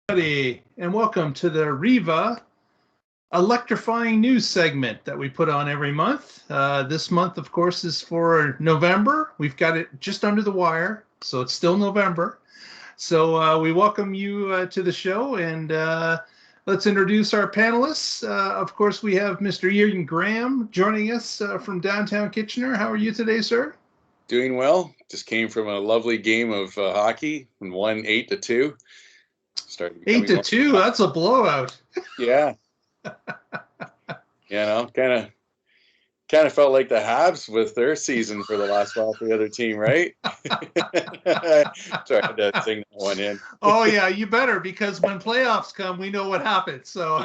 everybody, and welcome to the WREVA Electrifying news segment that we put on every month. This month, of course, is for November. We've got it just under the wire, so it's still November. So we welcome you to the show, and let's introduce our panelists. Of course, we have Mr. Ian Graham joining us from downtown Kitchener. How are you today, sir? Doing well. Just came from a lovely game of hockey and won 8-2. 8-2. That's a blowout. Yeah. Kind of felt like the Habs with their season for the last while for the other team, right? Sorry, I had to sing that one in. Oh yeah, you better, because when playoffs come, we know what happens. So.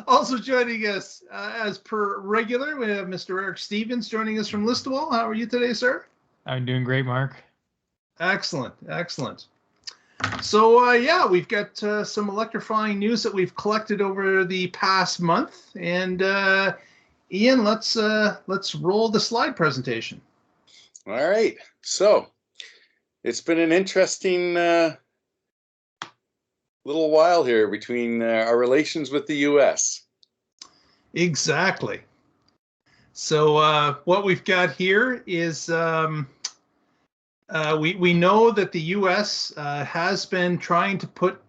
Also joining us, as per regular, we have Mr. Eric Stevens joining us from Listowel. How are you today, sir? I'm doing great, Mark. Excellent, excellent. So, yeah, we've got some electrifying news that we've collected over the past month. And, Ian, let's roll the slide presentation. All right. So, it's been an interesting little while here between our relations with the U.S. Exactly. So what we've got here is we know that the U.S. Has been trying to put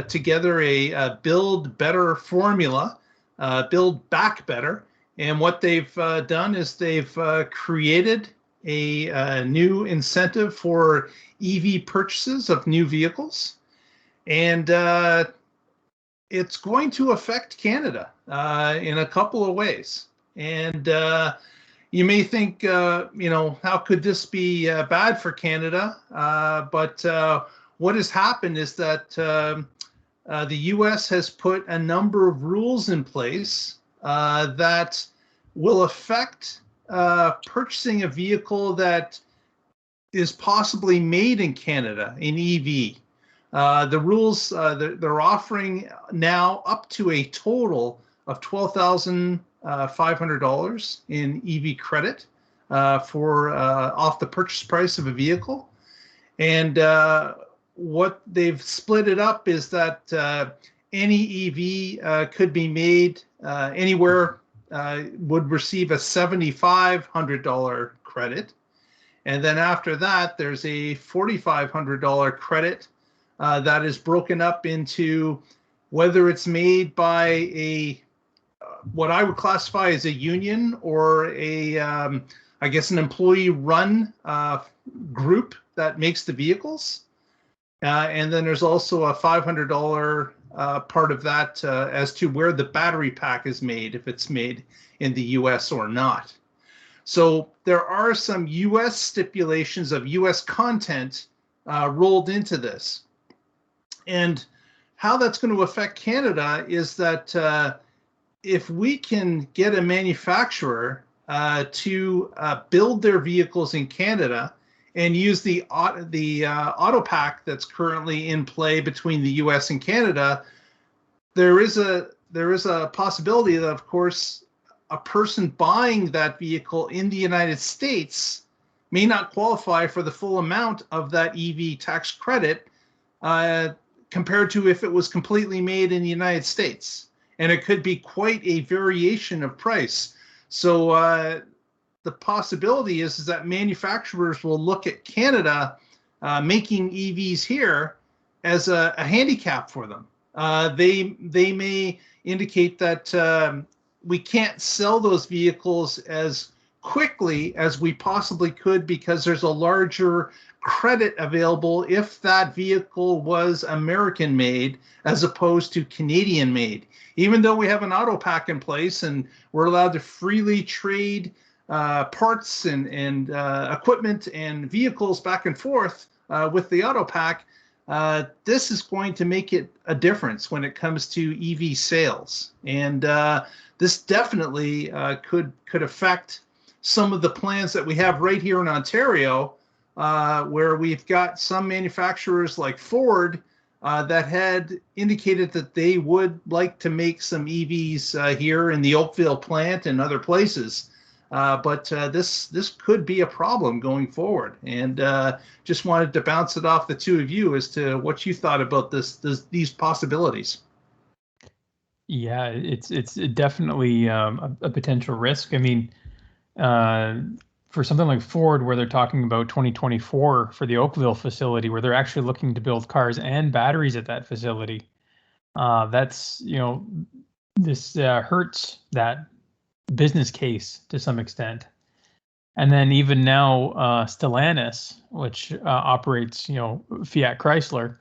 together a build better formula, build back better. And what they've done is they've created a new incentive for EV purchases of new vehicles. And it's going to affect Canada in a couple of ways. And you may think, how could this be bad for Canada? But what has happened is that the U.S. has put a number of rules in place that will affect purchasing a vehicle that is possibly made in Canada, an EV. The rules, they're offering now up to a total of $12,500 in EV credit for off the purchase price of a vehicle. And what they've split it up is that any EV could be made anywhere, would receive a $7,500 credit. And then after that, there's a $4,500 credit that is broken up into whether it's made by a what I would classify as a union or I guess an employee-run group that makes the vehicles. And then there's also a $500 part of that as to where the battery pack is made, if it's made in the U.S. or not. So there are some U.S. stipulations of U.S. content rolled into this. And how that's going to affect Canada is that if we can get a manufacturer to build their vehicles in Canada and use the auto pack that's currently in play between the U.S. and Canada, there is a possibility that, of course, a person buying that vehicle in the United States may not qualify for the full amount of that EV tax credit compared to if it was completely made in the United States. And it could be quite a variation of price. So the possibility is that manufacturers will look at Canada making EVs here as a handicap for them. They may indicate that we can't sell those vehicles as quickly as we possibly could because there's a larger credit available if that vehicle was American made as opposed to Canadian made. Even though we have an auto pack in place and we're allowed to freely trade parts and equipment and vehicles back and forth with the auto pack, this is going to make it a difference when it comes to EV sales. And this definitely could affect some of the plans that we have right here in Ontario, where we've got some manufacturers like Ford that had indicated that they would like to make some EVs here in the Oakville plant and other places. but this could be a problem going forward. And just wanted to bounce it off the two of you as to what you thought about these possibilities. Yeah, it's definitely a potential risk. I mean, for something like Ford, where they're talking about 2024 for the Oakville facility, where they're actually looking to build cars and batteries at that facility, that's, this hurts that business case to some extent. And then even now, Stellantis, which operates, Fiat Chrysler,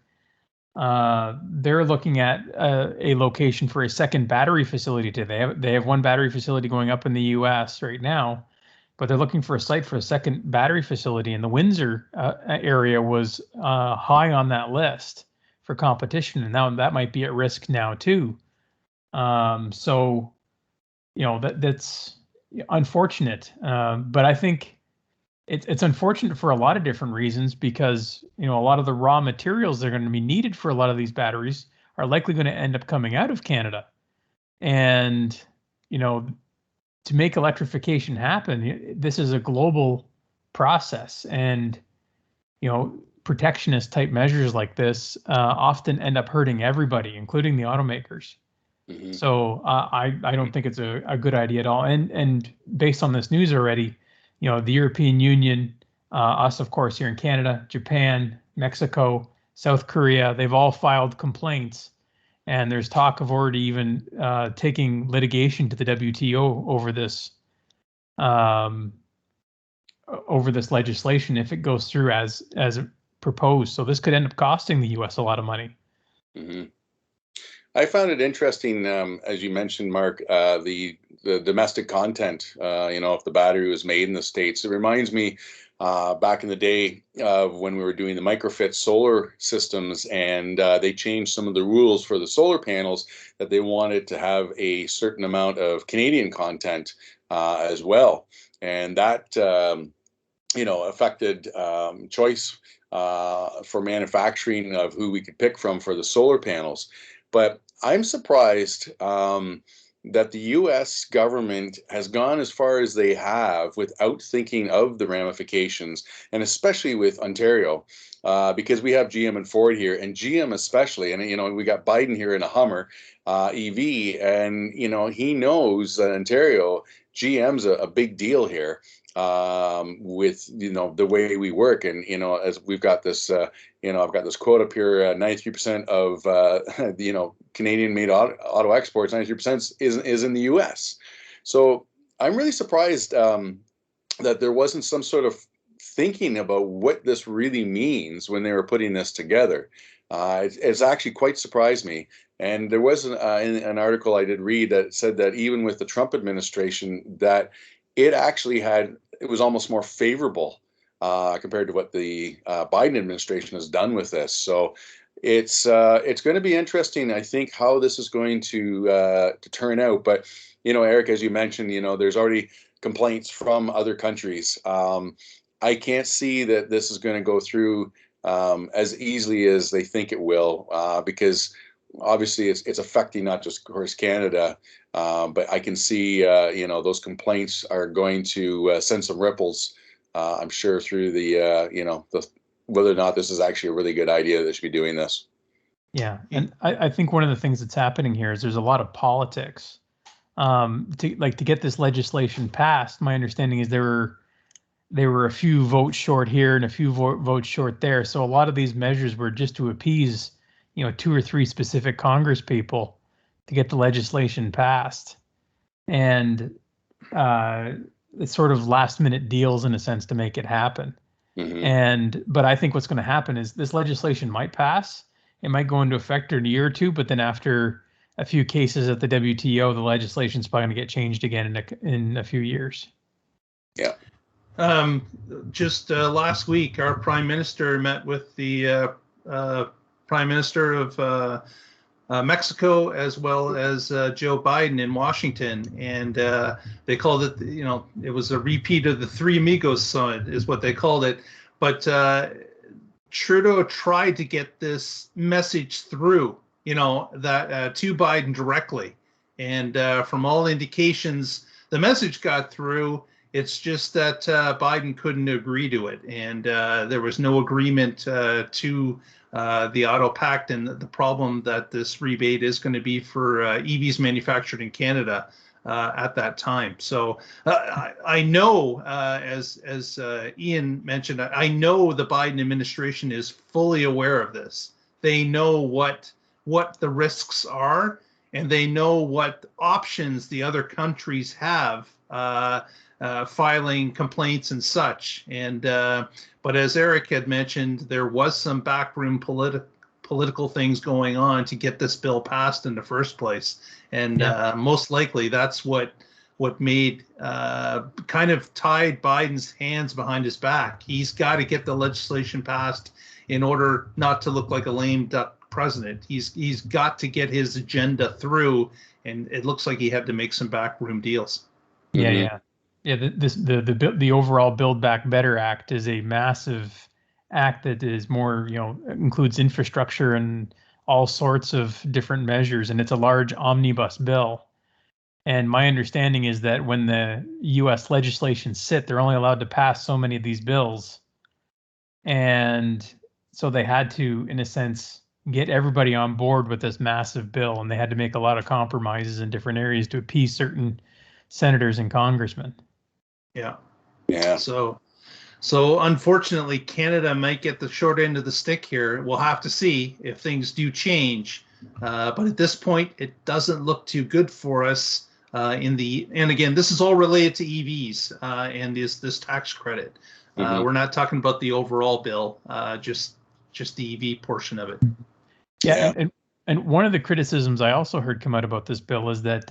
they're looking at a location for a second battery facility. They have one battery facility going up in the U.S. right now, but they're looking for a site for a second battery facility. And the Windsor area was high on that list for competition, and now that might be at risk now too. So, that's unfortunate. But I think it's unfortunate for a lot of different reasons, because a lot of the raw materials that are going to be needed for a lot of these batteries are likely going to end up coming out of Canada. And to make electrification happen, this is a global process, and protectionist type measures like this often end up hurting everybody, including the automakers. Mm-hmm. So I don't think it's a good idea at all. And based on this news already, the European Union, us, of course, here in Canada, Japan, Mexico, South Korea, they've all filed complaints. And there's talk of already even taking litigation to the WTO over this legislation if it goes through as proposed. So this could end up costing the U.S. a lot of money. Mm-hmm. I found it interesting, as you mentioned, Mark, the domestic content, if the battery was made in the States. It reminds me back in the day when we were doing the microfit solar systems, and they changed some of the rules for the solar panels, that they wanted to have a certain amount of Canadian content as well. And that, affected choice for manufacturing of who we could pick from for the solar panels. But I'm surprised that the U.S. government has gone as far as they have without thinking of the ramifications, and especially with Ontario, because we have GM and Ford here, and GM especially, and we got Biden here in a Hummer EV, and he knows that Ontario, GM's a big deal here. With the way we work, and as we've got this I've got this quote up here, 93% of Canadian made auto exports, 93% is in the US. So I'm really surprised that there wasn't some sort of thinking about what this really means when they were putting this together. It's actually quite surprised me. And there was an article I did read that said that even with the Trump administration, that it was almost more favorable compared to what the Biden administration has done with this. So it's going to be interesting, I think, how this is going to turn out. But Eric, as you mentioned, there's already complaints from other countries. I can't see that this is going to go through as easily as they think it will, because obviously it's affecting not just, of course, Canada, but I can see those complaints are going to send some ripples, I'm sure, through the whether or not this is actually a really good idea that they should be doing this. Yeah, and I think one of the things that's happening here is there's a lot of politics. To get this legislation passed, my understanding is there were a few votes short here and a few votes short there. So a lot of these measures were just to appease, 2 or 3 specific Congress people to get the legislation passed. And it's sort of last minute deals in a sense to make it happen. Mm-hmm. But I think what's going to happen is this legislation might pass. It might go into effect in a year or two, but then after a few cases at the WTO, the legislation's probably going to get changed again in a few years. Yeah. Just last week, our Prime Minister met with the Prime Minister of Mexico, as well as Joe Biden in Washington, and they called it, it was a repeat of the Three Amigos Summit, is what they called it. But Trudeau tried to get this message through, that to Biden directly, and from all indications, the message got through. It's just that Biden couldn't agree to it, and there was no agreement to the auto pact and the problem that this rebate is going to be for EVs manufactured in Canada at that time. So I know, as Ian mentioned, I know the Biden administration is fully aware of this. They know what the risks are, and they know what options the other countries have. Filing complaints and such. And but as Eric had mentioned, there was some backroom political things going on to get this bill passed in the first place. And most likely that's what made kind of tied Biden's hands behind his back. He's got to get the legislation passed in order not to look like a lame duck president. He's got to get his agenda through, and it looks like he had to make some backroom deals. Yeah, the overall Build Back Better Act is a massive act that is more, includes infrastructure and all sorts of different measures, and it's a large omnibus bill. And my understanding is that when the U.S. legislation sit, they're only allowed to pass so many of these bills, and so they had to, in a sense, get everybody on board with this massive bill, and they had to make a lot of compromises in different areas to appease certain senators and congressmen. Yeah. So unfortunately, Canada might get the short end of the stick here. We'll have to see if things do change. But at this point, it doesn't look too good for us. And again, this is all related to EVs and this tax credit. We're not talking about the overall bill, just the EV portion of it. Yeah. And one of the criticisms I also heard come out about this bill is that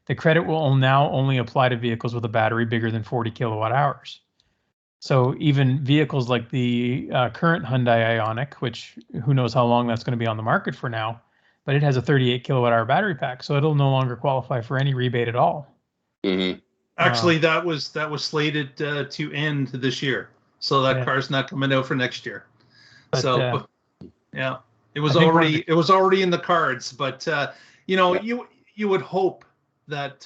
the credit will now only apply to vehicles with a battery bigger than 40 kilowatt hours. So even vehicles like the current Hyundai Ioniq, which who knows how long that's going to be on the market for now, but it has a 38 kilowatt hour battery pack, so it'll no longer qualify for any rebate at all. Actually, that was slated to end this year, so that car's not coming out for next year. But, it was already in the cards. But you would hope that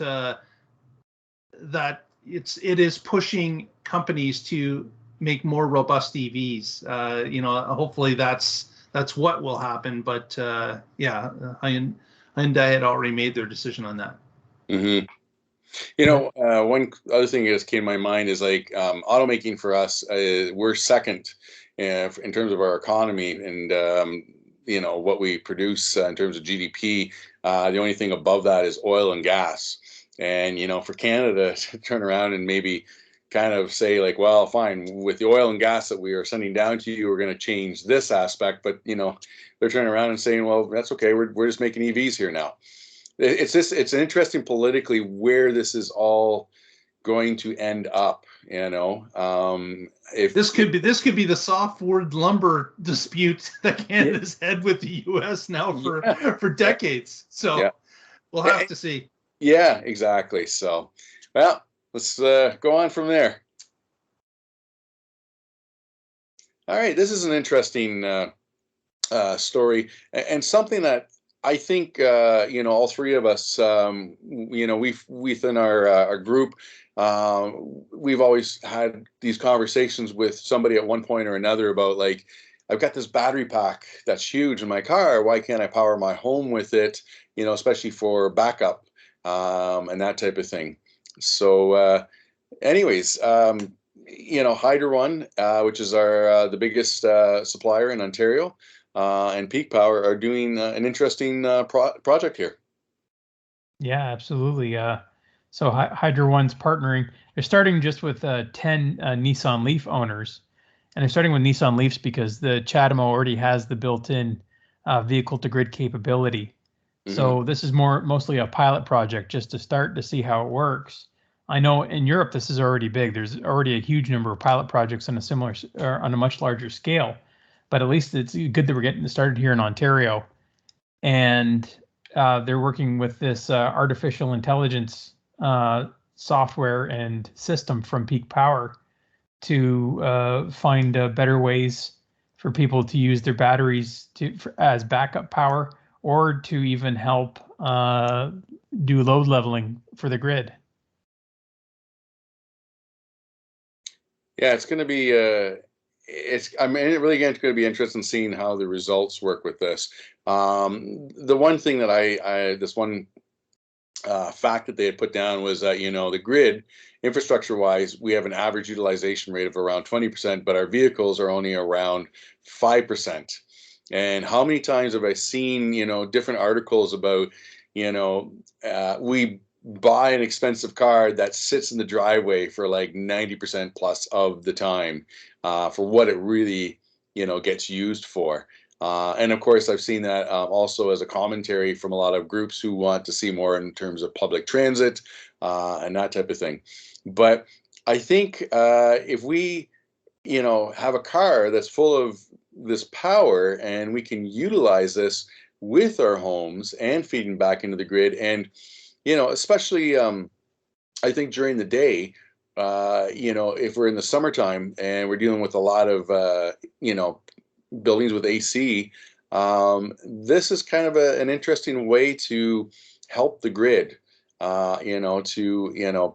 that it is pushing companies to make more robust EVs. Hopefully that's what will happen. But Hyundai had already made their decision on that. One other thing that came to my mind is like automaking for us. We're second in terms of our economy and what we produce in terms of GDP. The only thing above that is oil and gas. And for Canada to turn around and maybe kind of say like, well, fine, with the oil and gas that we are sending down to you, we're going to change this aspect. But they're turning around and saying, well, that's okay. We're just making EVs here now. It's interesting politically where this is all going to end up. If this could be the softwood lumber dispute that Canada's had with the U.S. now for decades. So we'll have to see. Yeah, exactly. So, well, let's go on from there. All right, this is an interesting story and something that I think all three of us, we've within our group, we've always had these conversations with somebody at one point or another about like, I've got this battery pack that's huge in my car. Why can't I power my home with it? Especially for backup and that type of thing. So, anyways, Hydro One, which is our the biggest supplier in Ontario, and Peak Power are doing an interesting project here. Yeah, absolutely. So Hydro One's partnering. They're starting just with 10 Nissan Leaf owners, and they're starting with Nissan Leafs because the Chatham already has the built-in vehicle-to-grid capability. So this is mostly a pilot project just to start to see how it works. I know in Europe this is already big. There's already a huge number of pilot projects on a much larger scale, but at least it's good that we're getting started here in Ontario. And they're working with this artificial intelligence software and system from Peak Power to find better ways for people to use their batteries as backup power, or to even help do load leveling for the grid. Yeah, it's going to be I mean, it really again, it's going to be interesting seeing how the results work with this. The one thing that this one fact that they had put down was that, the grid, infrastructure wise, we have an average utilization rate of around 20%, but our vehicles are only around 5%. And how many times have I seen, different articles about, we buy an expensive car that sits in the driveway for like 90% plus of the time for what it really, gets used for. And of course, I've seen that also as a commentary from a lot of groups who want to see more in terms of public transit and that type of thing. But I think if we, have a car that's full of this power and we can utilize this with our homes and feeding back into the grid, and especially I think during the day, if we're in the summertime and we're dealing with a lot of buildings with AC, this is kind of an interesting way to help the grid, to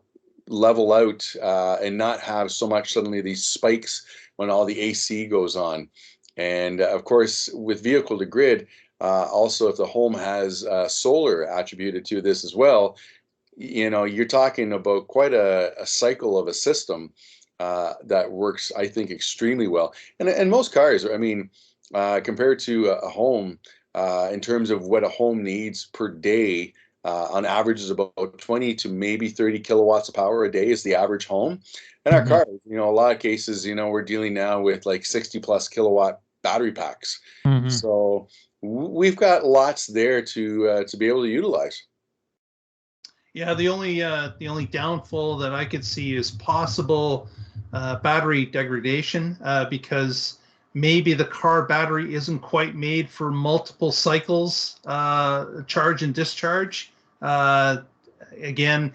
level out and not have so much suddenly these spikes when all the AC goes on. And of course, with vehicle to grid, also if the home has solar attributed to this as well, you're talking about quite a cycle of a system that works, I think, extremely well. And most cars, I mean, compared to a home, in terms of what a home needs per day, on average is about 20 to maybe 30 kilowatts of power a day is the average home. And our cars, a lot of cases, we're dealing now with like 60 plus kilowatt battery packs. So we've got lots there to be able to utilize. Yeah, the only downfall that I could see is possible battery degradation, because maybe the car battery isn't quite made for multiple cycles, charge and discharge. Again,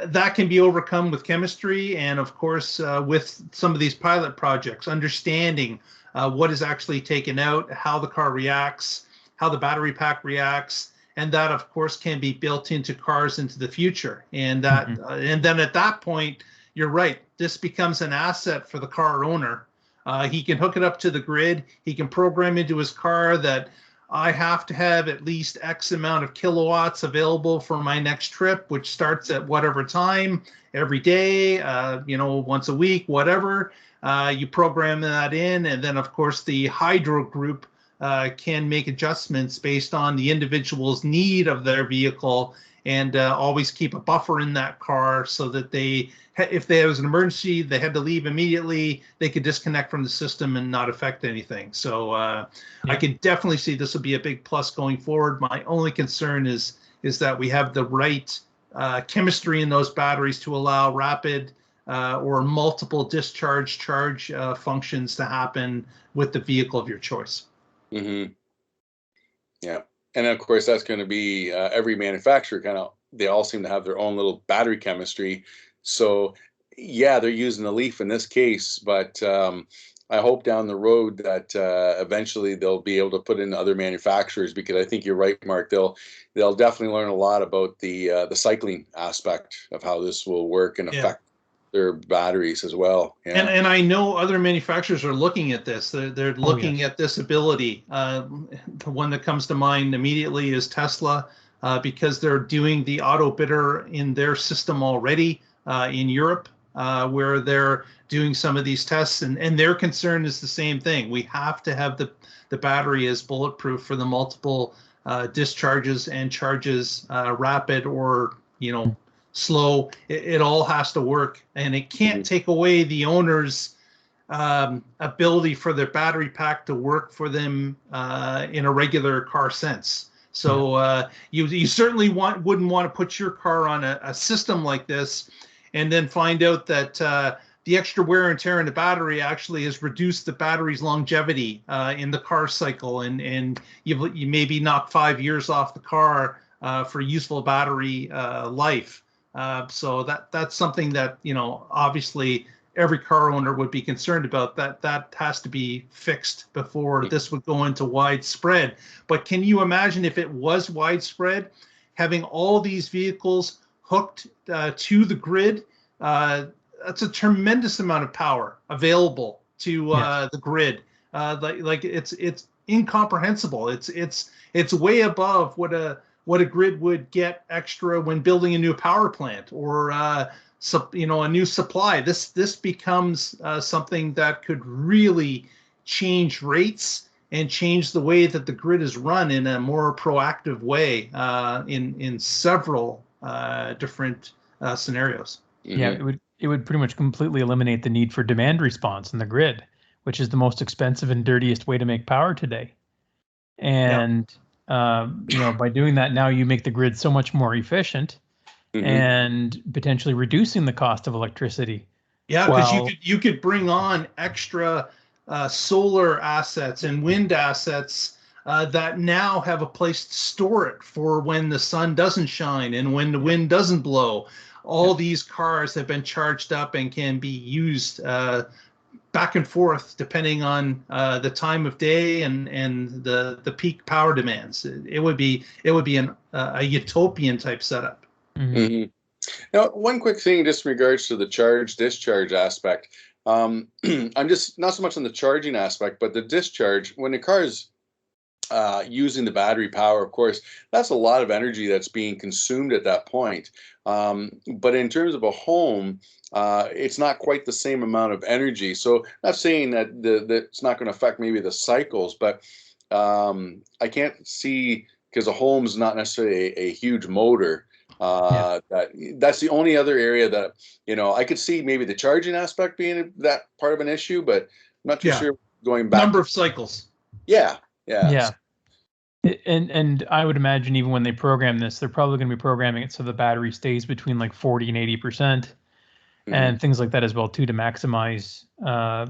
that can be overcome with chemistry, and of course with some of these pilot projects, understanding what is actually taken out, how the car reacts, how the battery pack reacts. And that, of course, can be built into cars into the future. And that, and then at that point, you're right. This becomes an asset for the car owner. He can hook it up to the grid. He can program into his car that I have to have at least X amount of kilowatts available for my next trip, which starts at whatever time, every day, once a week, whatever. You program that in, and then, of course, the hydro group can make adjustments based on the individual's need of their vehicle, and always keep a buffer in that car so that if there was an emergency, they had to leave immediately, they could disconnect from the system and not affect anything. So I could definitely see this will be a big plus going forward. My only concern is that we have the right chemistry in those batteries to allow rapid or multiple discharge charge functions to happen with the vehicle of your choice. Yeah. And of course, that's going to be every manufacturer they all seem to have their own little battery chemistry. So yeah, they're using the Leaf in this case, but I hope down the road that eventually they'll be able to put in other manufacturers, because I think you're right, Mark. They'll definitely learn a lot about the cycling aspect of how this will work and affect their batteries as well. Yeah. And I know other manufacturers are looking at this. They're looking at this ability. The one that comes to mind immediately is Tesla, because they're doing the auto bidder in their system already in Europe, where they're doing some of these tests, and their concern is the same thing. We have to have the battery as bulletproof for the multiple discharges and charges, rapid or slow. It all has to work, and it can't take away the owner's ability for their battery pack to work for them in a regular car sense. So you certainly wouldn't want to put your car on a system like this and then find out that the extra wear and tear in the battery actually has reduced the battery's longevity in the car cycle, and you maybe knock 5 years off the car for useful battery life. So that's something that, obviously every car owner would be concerned about. That has to be fixed before this would go into widespread. But can you imagine if it was widespread, having all these vehicles hooked to the grid, a tremendous amount of power available to the grid. Like it's incomprehensible. It's way above what a grid would get extra when building a new power plant or a new supply. This becomes something that could really change rates and change the way that the grid is run in a more proactive way in several different scenarios. Mm-hmm. Yeah, it would pretty much completely eliminate the need for demand response in the grid, which is the most expensive and dirtiest way to make power today. And by doing that, now you make the grid so much more efficient, and potentially reducing the cost of electricity. Yeah, because you could bring on extra solar assets and wind assets that now have a place to store it for when the sun doesn't shine and when the wind doesn't blow. All these cars have been charged up and can be used back and forth depending on the time of day and the peak power demands. It would be a utopian type setup. Now, one quick thing, just in regards to the charge discharge aspect. I'm just not so much on the charging aspect, but the discharge. When the car is using the battery power, of course, that's a lot of energy that's being consumed at that point. But in terms of a home, it's not quite the same amount of energy. So not saying that that it's not going to affect maybe the cycles, but I can't see, because a home's not necessarily a huge motor. That's the only other area that I could see maybe the charging aspect being that part of an issue, but I'm not too sure going back. Number of cycles. Yeah. And I would imagine even when they program this, they're probably going to be programming it so the battery stays between like 40 and 80%, and things like that as well too, to maximize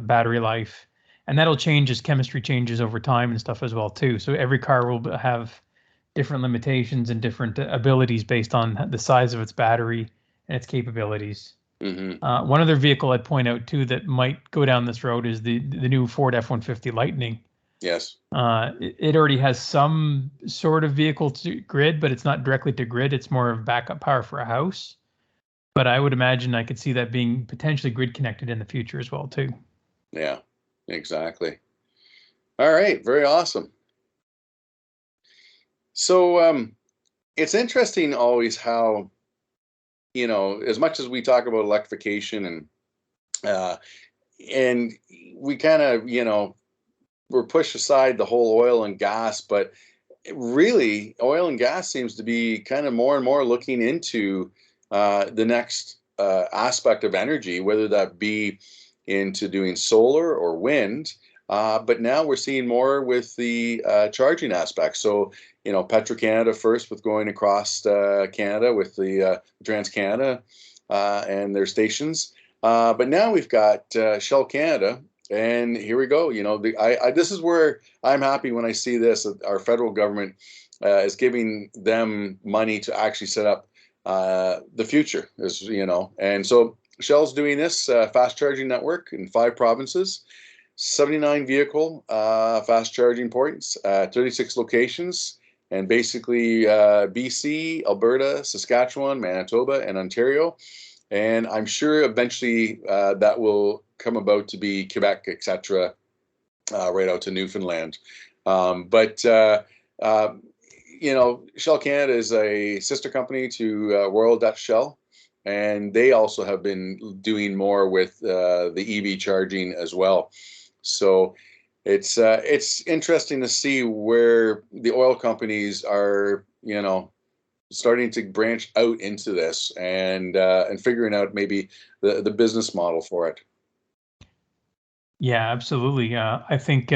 battery life. And that'll change as chemistry changes over time and stuff as well too. So every car will have different limitations and different abilities based on the size of its battery and its capabilities. One other vehicle I'd point out too that might go down this road is the new Ford F-150 Lightning. Yes. It already has some sort of vehicle to grid, but it's not directly to grid. It's more of backup power for a house. But I would imagine I could see that being potentially grid connected in the future as well too. Yeah, exactly. All right. Very awesome. So it's interesting always how, as much as we talk about electrification and we kind of, we're pushed aside the whole oil and gas, but really oil and gas seems to be kind of more and more looking into the next aspect of energy, whether that be into doing solar or wind. But now we're seeing more with the charging aspect. So, Petro-Canada first with going across Canada with the Trans-Canada and their stations. But now we've got Shell Canada. And here we go. This is where I'm happy when I see this. Our federal government is giving them money to actually set up the future, And so Shell's doing this fast charging network in 5 provinces, 79 vehicle fast charging points, 36 locations, and basically BC, Alberta, Saskatchewan, Manitoba, and Ontario. And I'm sure eventually that will come about to be Quebec, etc., right out to Newfoundland. But Shell Canada is a sister company to Royal Dutch Shell, and they also have been doing more with the EV charging as well. So it's interesting to see where the oil companies are, starting to branch out into this and figuring out maybe the business model for it. Yeah, absolutely. I think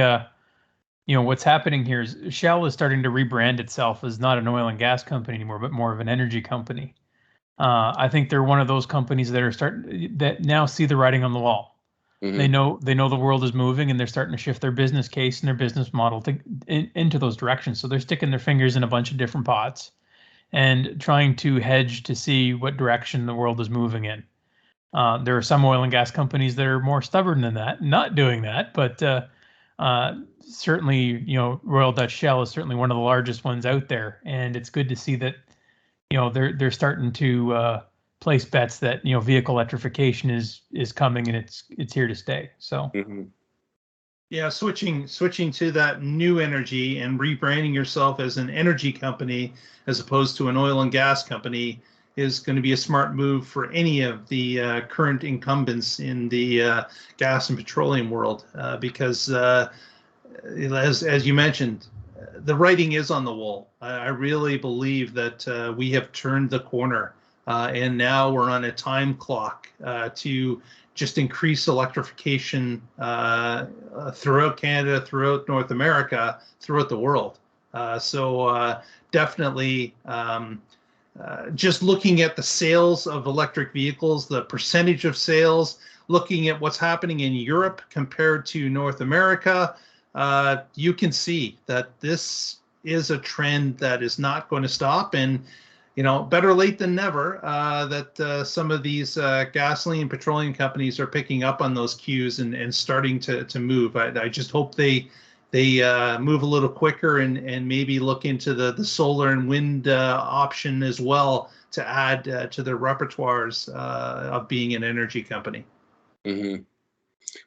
what's happening here is Shell is starting to rebrand itself as not an oil and gas company anymore, but more of an energy company. I think they're one of those companies that now see the writing on the wall. They know the world is moving, and they're starting to shift their business case and their business model into those directions. So they're sticking their fingers in a bunch of different pots and trying to hedge to see what direction the world is moving in. There are some oil and gas companies that are more stubborn than that, not doing that, but certainly, Royal Dutch Shell is certainly one of the largest ones out there, and it's good to see that, they're starting to place bets that vehicle electrification is coming and it's here to stay. So. Mm-hmm. Yeah, switching to that new energy and rebranding yourself as an energy company as opposed to an oil and gas company is going to be a smart move for any of the current incumbents in the gas and petroleum world, because as you mentioned, the writing is on the wall. I really believe that we have turned the corner, and now we're on a time clock to just increase electrification throughout Canada, throughout North America, throughout the world. So definitely just looking at the sales of electric vehicles, the percentage of sales, looking at what's happening in Europe compared to North America, you can see that this is a trend that is not going to stop. And better late than never that some of these gasoline and petroleum companies are picking up on those cues and starting to move. I just hope they move a little quicker and maybe look into the solar and wind option as well to add to their repertoires of being an energy company. Mm-hmm.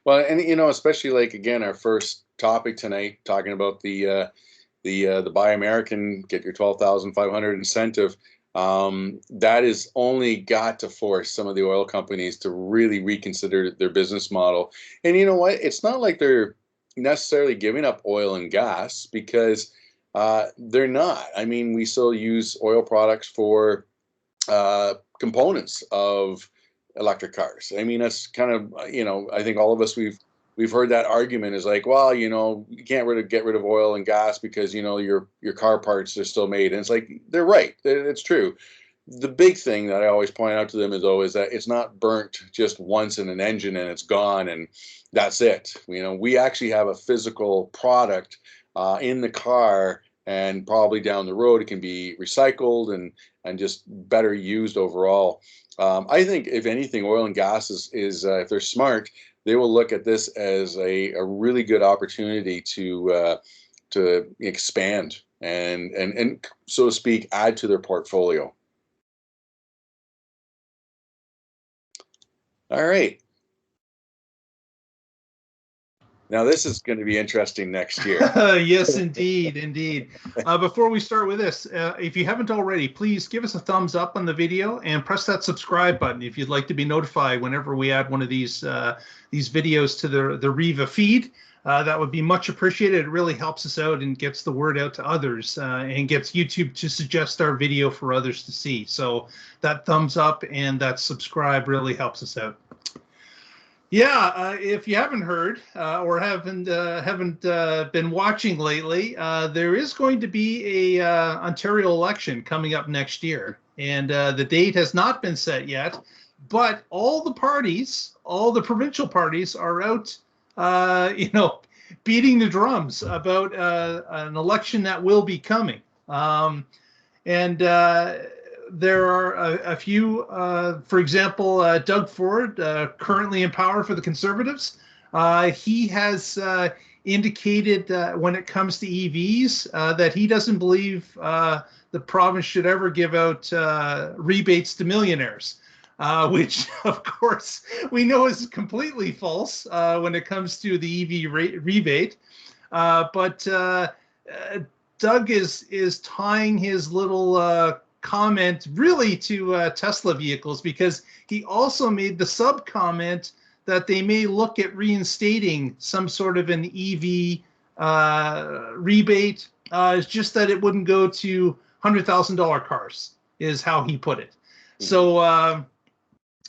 Well, and especially like again, our first topic tonight, talking about the Buy American, get your $12,500 incentive. That is only got to force some of the oil companies to really reconsider their business model. And you know what? It's not like they're necessarily giving up oil and gas, because they're not. I mean, we still use oil products for components of electric cars. I mean, that's kind of, I think all of us, we've heard that argument is like, well, you can't get rid of oil and gas because, your car parts are still made. And it's like, they're right. It's true. The big thing that I always point out to them is that it's not burnt just once in an engine and it's gone and that's it. We actually have a physical product in the car, and probably down the road it can be recycled and just better used overall. I think if anything, oil and gas is if they're smart, they will look at this as a really good opportunity to expand and so to speak, add to their portfolio. All right. Now this is going to be interesting next year. Yes, indeed. Before we start with this, if you haven't already, please give us a thumbs up on the video and press that subscribe button if you'd like to be notified whenever we add one of these videos to the WREVA feed. That would be much appreciated. It really helps us out and gets the word out to others and gets YouTube to suggest our video for others to see. So that thumbs up and that subscribe really helps us out. Yeah, if you haven't heard or haven't been watching lately, there is going to be a Ontario election coming up next year, and the date has not been set yet. But all the parties, all the provincial parties, are out, beating the drums about an election that will be coming, there are a few, for example, Doug Ford, currently in power for the Conservatives. He has indicated when it comes to EVs that he doesn't believe the province should ever give out rebates to millionaires, which, of course, we know is completely false when it comes to the EV rebate. But Doug is tying his little comment really to Tesla vehicles, because he also made the sub comment that they may look at reinstating some sort of an EV rebate. It's just that it wouldn't go to $100,000 cars, is how he put it. So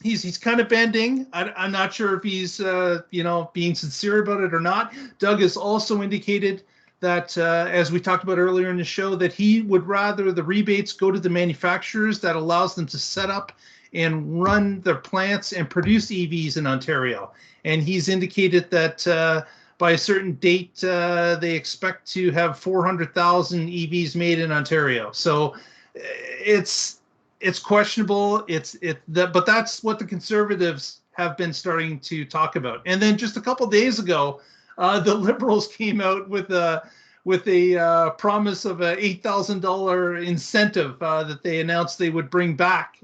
he's kind of bending. I'm not sure if he's being sincere about it or not. Doug has also indicated that, as we talked about earlier in the show, that he would rather the rebates go to the manufacturers that allows them to set up and run their plants and produce EVs in Ontario. And he's indicated that by a certain date, they expect to have 400,000 EVs made in Ontario. So it's questionable. But that's what the Conservatives have been starting to talk about. And then just a couple days ago, the Liberals came out with with a promise of a $8,000 incentive that they announced they would bring back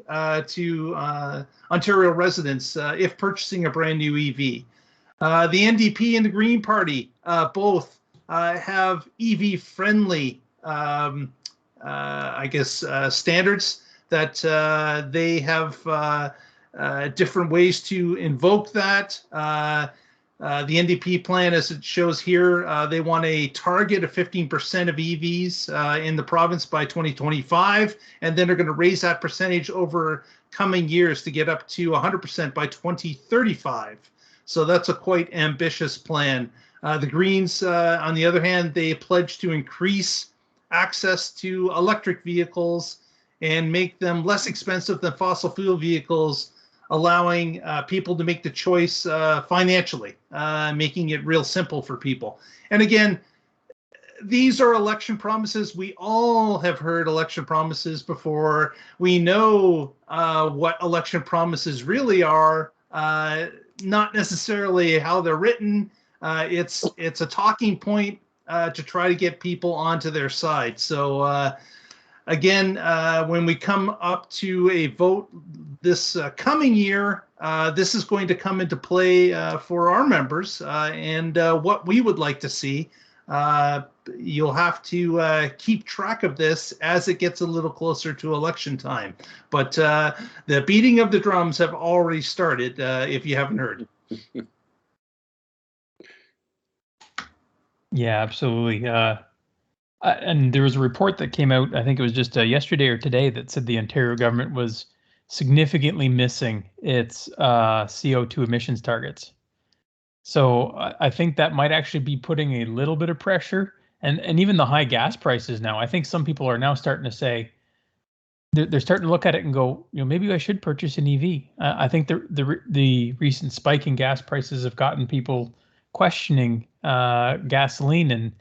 to Ontario residents if purchasing a brand new EV. The NDP and the Green Party both have EV-friendly, standards that they have different ways to invoke that. The NDP plan, as it shows here, they want a target of 15% of EVs in the province by 2025, and then they're going to raise that percentage over coming years to get up to 100% by 2035. So that's a quite ambitious plan. The Greens, on the other hand, they pledge to increase access to electric vehicles and make them less expensive than fossil fuel vehicles, allowing people to make the choice financially, making it real simple for people. And again, these are election promises. We all have heard election promises before. We know what election promises really are, not necessarily how they're written. It's a talking point to try to get people onto their side. So again, when we come up to a vote this coming year, this is going to come into play for our members and what we would like to see. You'll have to keep track of this as it gets a little closer to election time. But the beating of the drums have already started, if you haven't heard. Yeah, absolutely. And there was a report that came out, I think it was just yesterday or today, that said the Ontario government was significantly missing its CO2 emissions targets. So I think that might actually be putting a little bit of pressure, and even the high gas prices now. I think some people are now starting to say, they're starting to look at it and go, maybe I should purchase an EV. I think the recent spike in gas prices have gotten people questioning gasoline, and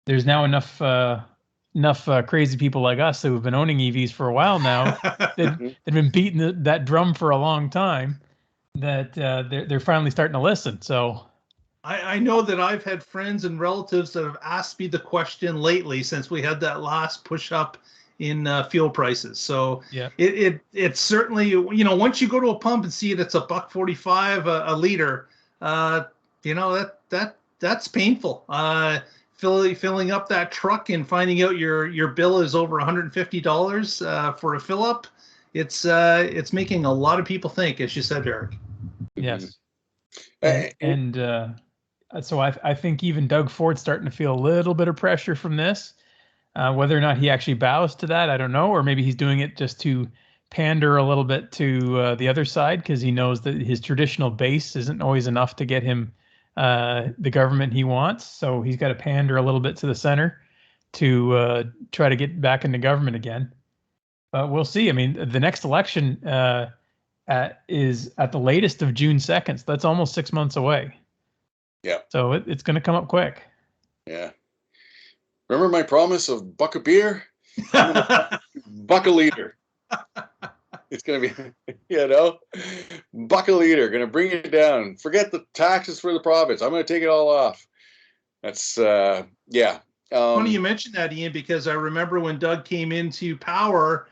there's now enough crazy people like us who have been owning EVs for a while now. They've been beating that drum for a long time, that they're finally starting to listen. So I know that I've had friends and relatives that have asked me the question lately since we had that last push up in fuel prices. So yeah, it's certainly, once you go to a pump and see it, it's $1.45 a liter. That's painful. Filling up that truck and finding out your bill is over $150 for a fill up. It's making a lot of people think, as you said, Eric. Yes. And so I think even Doug Ford's starting to feel a little bit of pressure from this. Whether or not he actually bows to that, I don't know, or maybe he's doing it just to pander a little bit to the other side, because he knows that his traditional base isn't always enough to get him the government he wants. So he's got to pander a little bit to the center to try to get back into government again. But we'll see. I mean, the next election is at the latest of June 2nd. So that's almost 6 months away. Yeah. So it's going to come up quick. Yeah. Remember my promise of buck a beer? Buck a liter. It's going to be, buck a liter, going to bring it down. Forget the taxes for the province. I'm going to take it all off. That's, yeah. Funny you mentioned that, Ian, because I remember when Doug came into power,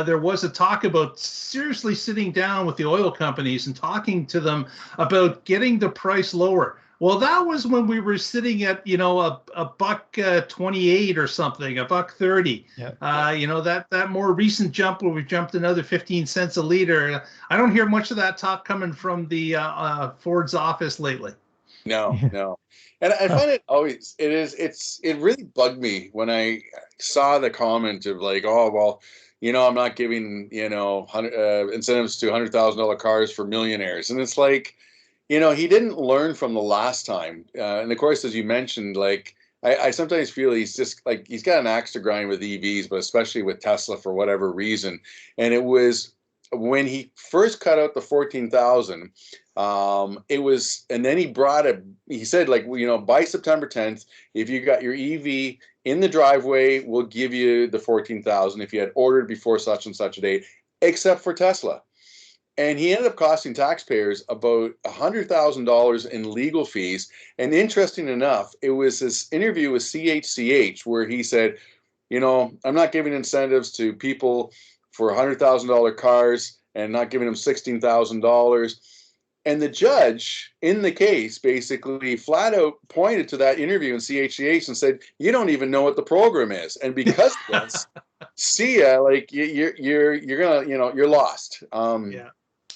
there was a talk about seriously sitting down with the oil companies and talking to them about getting the price lower. Well, that was when we were sitting at, a buck 28 or something, $1.30. Yeah. That more recent jump where we jumped another 15 cents a liter. I don't hear much of that talk coming from the Ford's office lately. No. And I find it always, it really bugged me when I saw the comment of like, oh, well, I'm not giving, incentives to $100,000 cars for millionaires. And it's like, he didn't learn from the last time. And of course, as you mentioned, like, I sometimes feel he's just like, he's got an axe to grind with EVs, but especially with Tesla for whatever reason. And it was when he first cut out the 14,000, it was, and then he said, like, by September 10th, if you got your EV in the driveway, we'll give you the 14,000 if you had ordered before such and such a date, except for Tesla. And he ended up costing taxpayers about $100,000 in legal fees. And interesting enough, it was this interview with CHCH where he said, you know, I'm not giving incentives to people for $100,000 cars and not giving them $16,000. And the judge in the case basically flat out pointed to that interview in CHCH and said, "You don't even know what the program is, and because of this, see ya, like you're gonna, you know, you're lost." Yeah.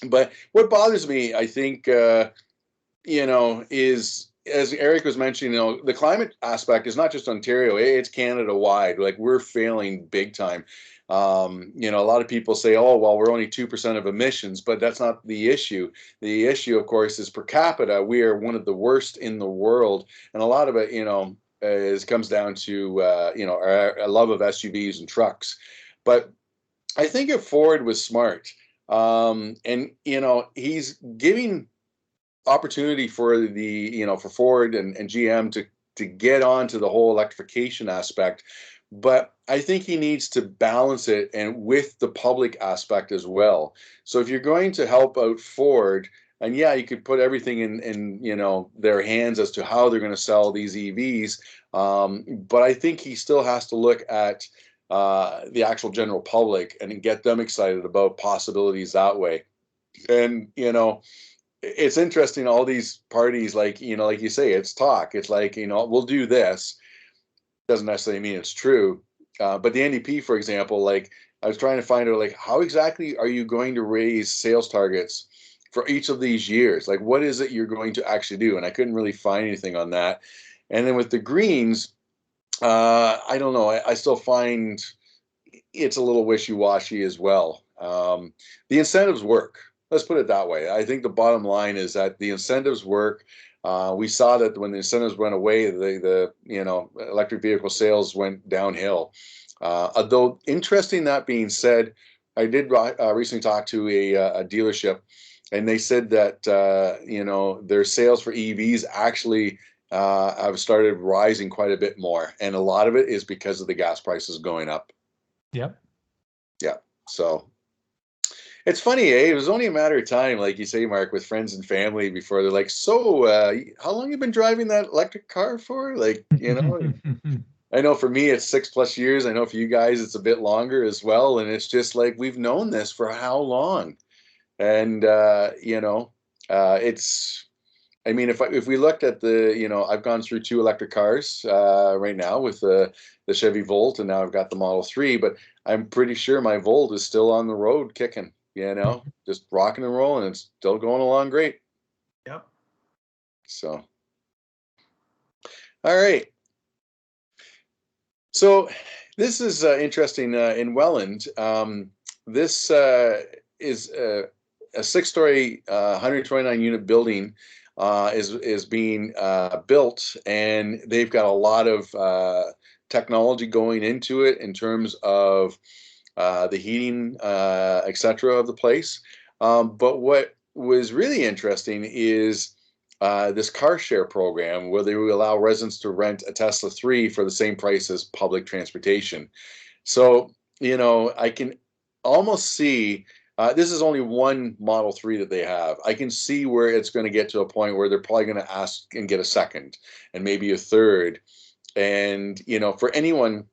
But what bothers me, I think, you know, is, as Eric was mentioning, you know, the climate aspect is not just Ontario; it's Canada wide. Like, we're failing big time. You know, a lot of people say, "Oh, well, we're only 2% of emissions," but that's not the issue. The issue, of course, is per capita. We are one of the worst in the world, and a lot of it, you know, comes down to you know, our love of SUVs and trucks. But I think if Ford was smart, and you know, he's giving opportunity for the, you know, for Ford and GM to get onto the whole electrification aspect, but I think he needs to balance it and with the public aspect as well. So if you're going to help out Ford, and yeah, you could put everything in you know, their hands as to how they're going to sell these EVs, but I think he still has to look at the actual general public and get them excited about possibilities that way. And you know, it's interesting, all these parties, like, you know, like you say, it's talk. It's like, you know, we'll do this. Doesn't necessarily mean it's true. But the NDP, for example, like, I was trying to find out, like, how exactly are you going to raise sales targets for each of these years? Like, what is it you're going to actually do? And I couldn't really find anything on that. And then with the Greens, I don't know. I still find it's a little wishy-washy as well. The incentives work. Let's put it that way. I think the bottom line is that the incentives work. We saw that when the incentives went away, the you know, electric vehicle sales went downhill. Although, interesting, that being said, I did recently talk to a dealership, and they said that you know, their sales for EVs actually have started rising quite a bit more, and a lot of it is because of the gas prices going up. Yep. Yeah. So it's funny, eh? It was only a matter of time, like you say, Mark, with friends and family before they're like, "So, how long you been driving that electric car for?" Like, you know, I know for me it's 6+ years. I know for you guys it's a bit longer as well. And it's just like, we've known this for how long? And you know, it's, I mean, if we looked at the, you know, I've gone through 2 electric cars right now with the Chevy Volt, and now I've got the Model 3, but I'm pretty sure my Volt is still on the road kicking, you know, just rocking and rolling. It's still going along great. Yep. So, all right. So this is interesting in Welland. This is a 6-story, 129 unit building is being built, and they've got a lot of technology going into it in terms of the heating, etc. of the place. But what was really interesting is this car share program where they will allow residents to rent a Tesla 3 for the same price as public transportation. So, you know, I can almost see, this is only one Model 3 that they have. I can see where it's going to get to a point where they're probably going to ask and get a second and maybe a third. And, you know, for anyone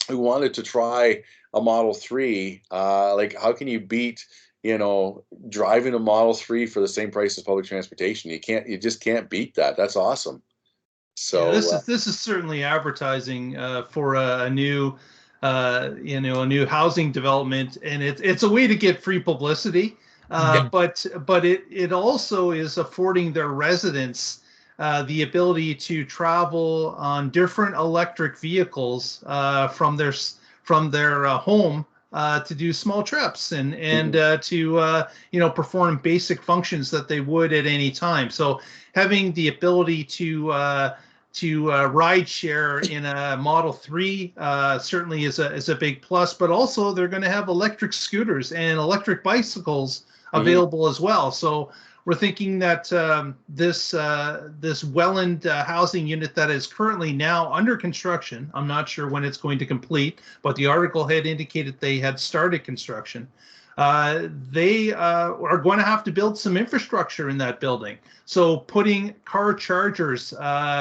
who wanted to try a Model 3, like, how can you beat, you know, driving a Model 3 for the same price as public transportation? You just can't beat that. That's awesome. So yeah, this is certainly advertising for a new, you know, a new housing development, and it's a way to get free publicity. But it also is affording their residents the ability to travel on different electric vehicles from their home to do small trips and to you know, perform basic functions that they would at any time. So having the ability to ride share in a Model 3 certainly is a big plus, but also they're going to have electric scooters and electric bicycles available as well. So we're thinking that this Welland housing unit that is currently now under construction, I'm not sure when it's going to complete, but the article had indicated they had started construction. they are going to have to build some infrastructure in that building. So putting car chargers,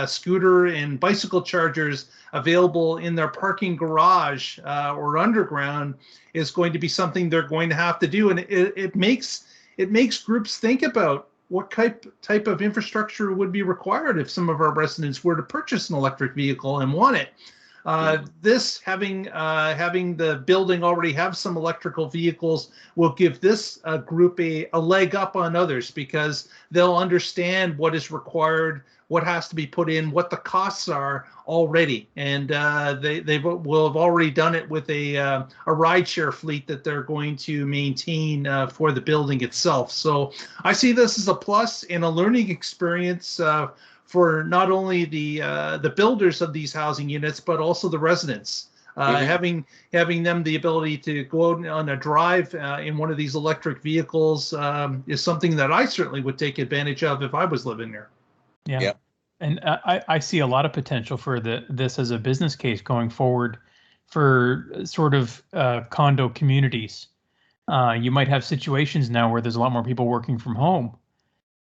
scooter and bicycle chargers available in their parking garage or underground is going to be something they're going to have to do. And it makes groups think about what type of infrastructure would be required if some of our residents were to purchase an electric vehicle and want it. This having the building already have some electrical vehicles will give this group a leg up on others, because they'll understand what is required, what has to be put in, what the costs are already, and they will have already done it with a rideshare fleet that they're going to maintain for the building itself. So I see this as a plus and a learning experience for not only the builders of these housing units, but also the residents. Having them the ability to go out on a drive in one of these electric vehicles is something that I certainly would take advantage of if I was living there. Yeah. And I see a lot of potential for this as a business case going forward for sort of condo communities. You might have situations now where there's a lot more people working from home.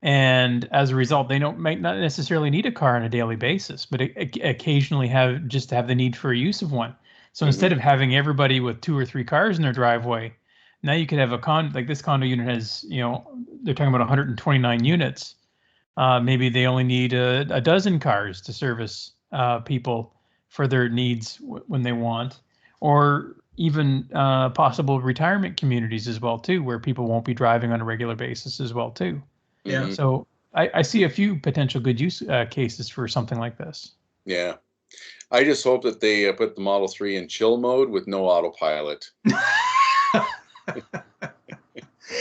And as a result, they might not necessarily need a car on a daily basis, but occasionally have the need for a use of one. So instead of having everybody with 2 or 3 cars in their driveway, now you could have like this condo unit has, they're talking about 129 units. Maybe they only need a dozen cars to service people for their needs when they want, or even possible retirement communities as well too, where people won't be driving on a regular basis as well too. Yeah. So I see a few potential good use cases for something like this. Yeah. I just hope that they put the Model 3 in chill mode with no autopilot.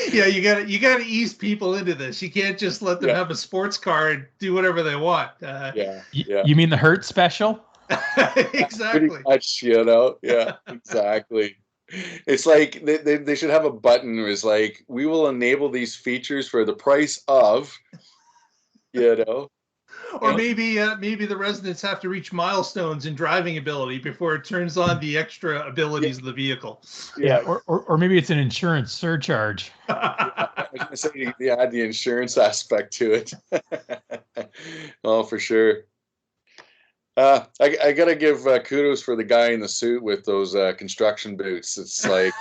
Yeah, you got to ease people into this. You can't just let them have a sports car and do whatever they want. You mean the Hertz special? Exactly. Pretty much, Yeah, exactly. It's like they should have a button where it's like, we will enable these features for the price of, Or maybe the residents have to reach milestones in driving ability before it turns on the extra abilities of the vehicle. Yeah, or maybe it's an insurance surcharge. I was going to say you add the insurance aspect to it. Oh, for sure. I gotta give kudos for the guy in the suit with those construction boots. It's like,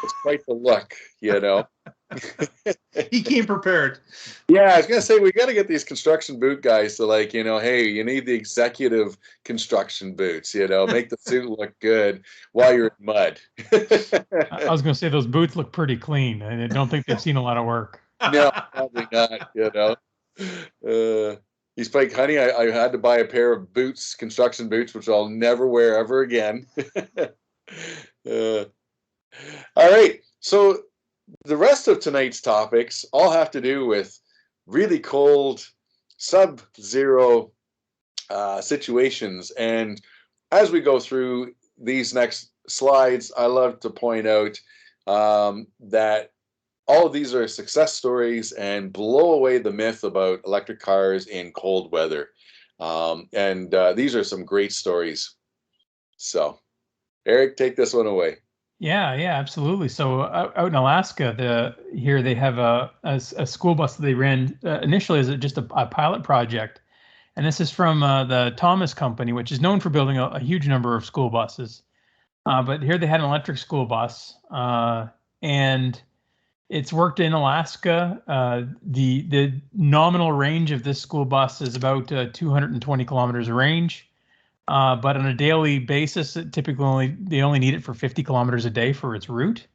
it's quite the look, He came prepared. Yeah, I was gonna say, we got to get these construction boot guys to, like, hey, you need the executive construction boots, make the suit look good while you're in mud. I was gonna say those boots look pretty clean. I don't think they've seen a lot of work. No, probably not. He's like, honey, I had to buy a pair of boots, construction boots, which I'll never wear ever again. All right, so the rest of tonight's topics all have to do with really cold, sub-zero situations. And as we go through these next slides, I love to point out that all of these are success stories and blow away the myth about electric cars in cold weather. And these are some great stories. So, Eric, take this one away. Yeah, absolutely. So out in Alaska, here they have a school bus that they ran initially as just a pilot project. And this is from the Thomas Company, which is known for building a huge number of school buses. But here they had an electric school bus, and it's worked in Alaska. The nominal range of this school bus is about 220 kilometers of range. But on a daily basis, they only need it for 50 kilometers a day for its route.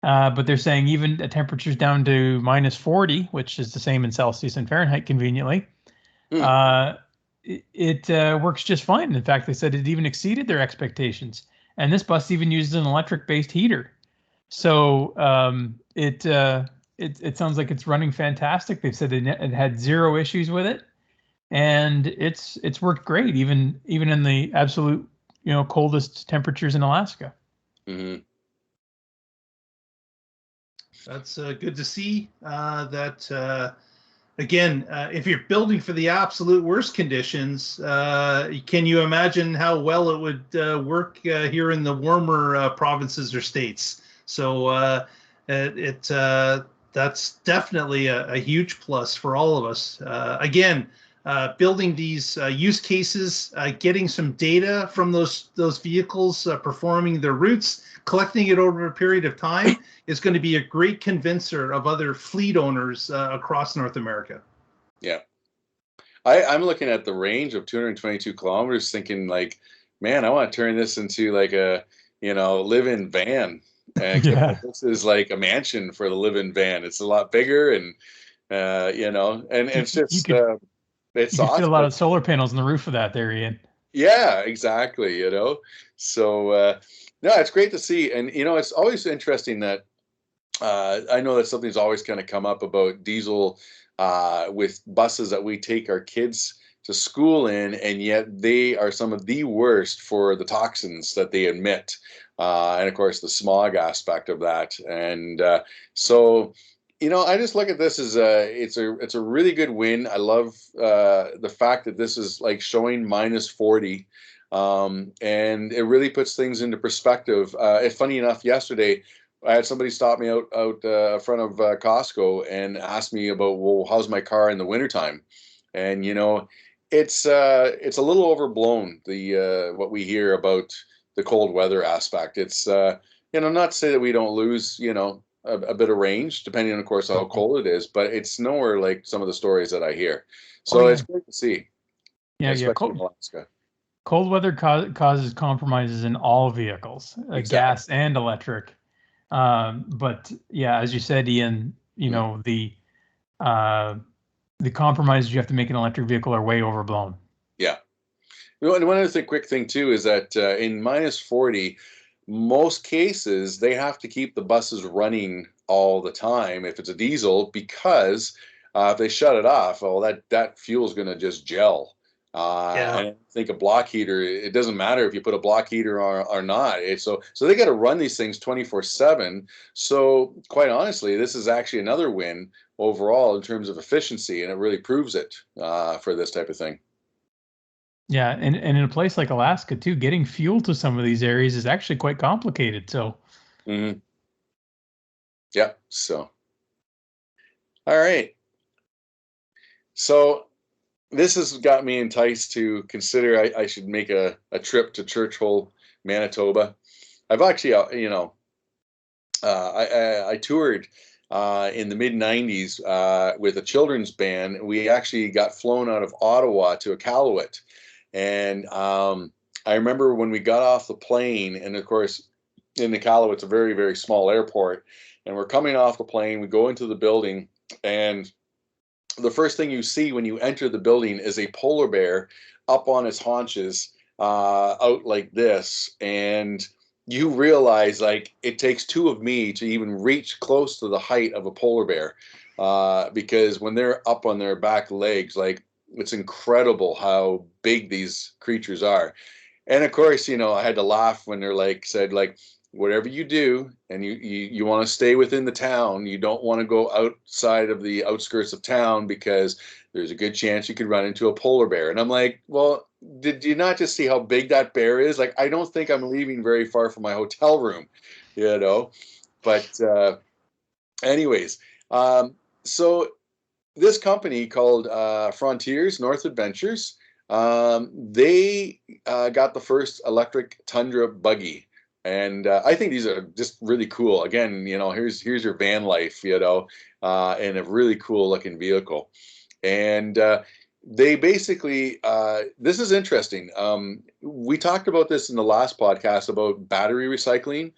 But they're saying even at temperatures down to minus 40, which is the same in Celsius and Fahrenheit conveniently, it works just fine. In fact, they said it even exceeded their expectations. And this bus even uses an electric-based heater. So it sounds like it's running fantastic. They've said it had zero issues with it. And it's worked great, even in the absolute coldest temperatures in Alaska. Mm-hmm. That's good to see. That again, if you're building for the absolute worst conditions, can you imagine how well it would work here in the warmer provinces or states? So That's definitely a huge plus for all of us. Again, building these use cases, getting some data from those vehicles performing their routes, collecting it over a period of time is going to be a great convincer of other fleet owners across North America. Yeah. I'm looking at the range of 222 kilometers thinking like, man, I want to turn this into like a, live-in van. Yeah. This is like a mansion for the live-in van. It's a lot bigger and, and it's You just, could it's you could fit a lot awesome. of solar panels on the roof of that there, Ian. Yeah, exactly. So, no, it's great to see. And, it's always interesting that, I know that something's always kind of come up about diesel with buses that we take our kids to school in, and yet they are some of the worst for the toxins that they emit, and of course the smog aspect of that. And so, I just look at this as it's a really good win. I love the fact that this is like showing -40. And it really puts things into perspective. It's funny enough, yesterday I had somebody stop me out front of Costco and ask me about, well, how's my car in the wintertime? And it's a little overblown, the what we hear about the cold weather aspect. It's not to say that we don't lose a bit of range depending on, of course, how cold it is, but it's nowhere like some of the stories that I hear. So It's great to see, Yeah, especially in Alaska. Cold weather causes compromises in all vehicles, Exactly. gas and electric. But yeah, as you said, Ian, the compromises you have to make in an electric vehicle are way overblown. Yeah. And one other quick thing too is that in -40, most cases they have to keep the buses running all the time if it's a diesel, because if they shut it off, well, that fuel is going to just gel. And I think a block heater, it doesn't matter if you put a block heater or not. So they got to run these things 24/7. So quite honestly, this is actually another win overall in terms of efficiency, and it really proves it for this type of thing. Yeah, and in a place like Alaska too, getting fuel to some of these areas is actually quite complicated. So, yeah. So, all right. So this has got me enticed to consider I should make a trip to Churchill, Manitoba. I've actually, I toured in the mid-90s with a children's band. We actually got flown out of Ottawa to Iqaluit. And I remember when we got off the plane, and of course, in Iqaluit, it's a very, very small airport. And we're coming off the plane, we go into the building, and the first thing you see when you enter the building is a polar bear up on its haunches, out like this. And you realize, like, it takes two of me to even reach close to the height of a polar bear, because when they're up on their back legs, like, it's incredible how big these creatures are. And of course, I had to laugh when they're said, whatever you do, and you want to stay within the town, you don't want to go outside of the outskirts of town, because there's a good chance you could run into a polar bear. And I'm like, well, did you not just see how big that bear is? Like, I don't think I'm leaving very far from my hotel room, But anyways, so this company called Frontiers North Adventures, they got the first electric Tundra buggy. And I think these are just really cool. Again, here's your van life, and a really cool looking vehicle. And they basically, this is interesting. We talked about this in the last podcast about battery recycling.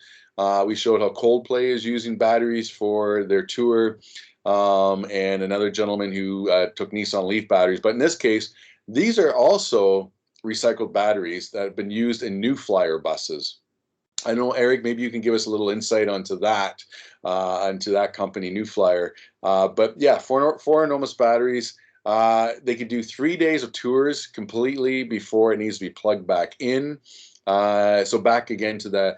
We showed how Coldplay is using batteries for their tour, and another gentleman who took Nissan Leaf batteries. But in this case, these are also recycled batteries that have been used in New Flyer buses. I know, Eric, maybe you can give us a little insight onto that company, New Flyer. But yeah, for enormous batteries, they could do 3 days of tours completely before it needs to be plugged back in. So back again to the